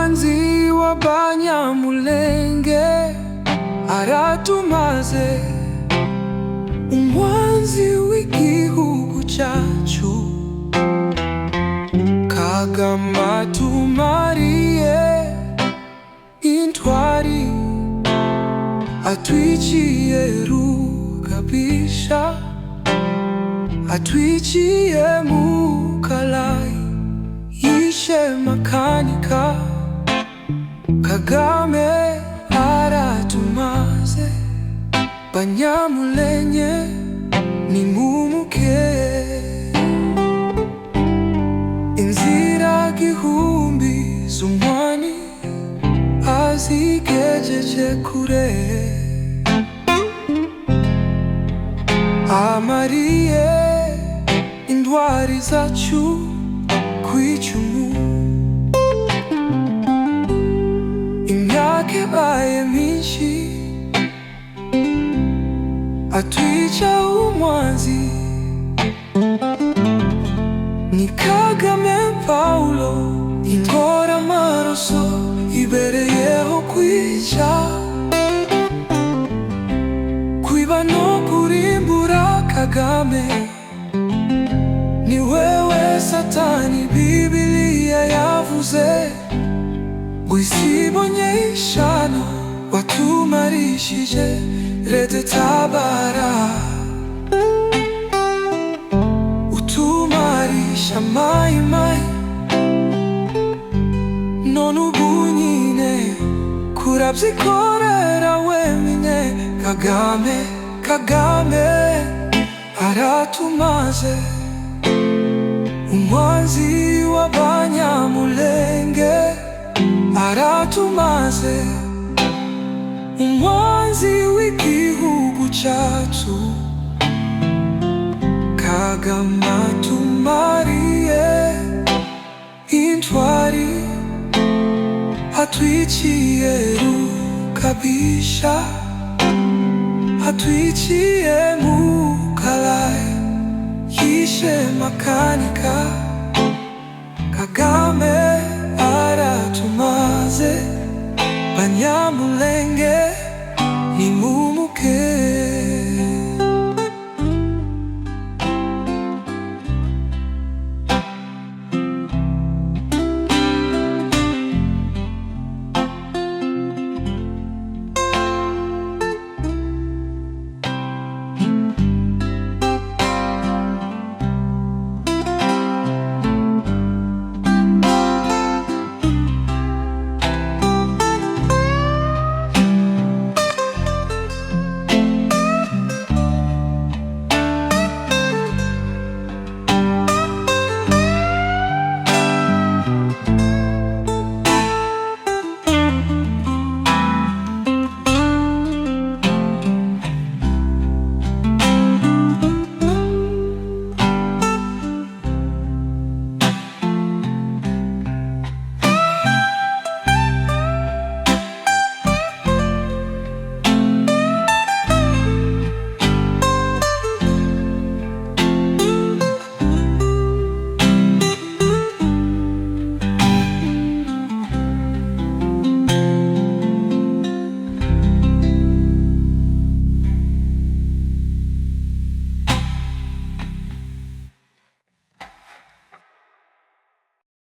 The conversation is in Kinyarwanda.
umwanzi w'Abanyamulenge aratumaze, umwanzi w'igihugu cyacu. Kagame atumariye intwari, atwiciye Rugabisha, atwiciye Mukalayi, yishe Makanika. Kagame aratumaze, Banyamulenge nimumuke. Inzira gihumbi z'umwami azigejeje kure, amariye intwari zacu kw'icumu. Imyaka ibaye myinshi atwica umwanzi, ni Kagame Paulo intora amaraso ibereyeho kwica, kwiba no kurimbura. Kagame ni wewe Satani Bibiliya yavuze ngo isi ibonye ishano, watumarishije Rede Tabara, utumarisha Mai Mai. None ubu nyine kurabyikorera wenyine. Kagame aratumaze, umwanzi w'Abanyamulenge aratumaze, umwanzi w'igihugu cyacu. Kagame atumariye intwari, atwiciye Rugabisha, atwiciye Mukalayi, yishe Makanika. Kagame aratumaze, Banyamulenge nimumuke.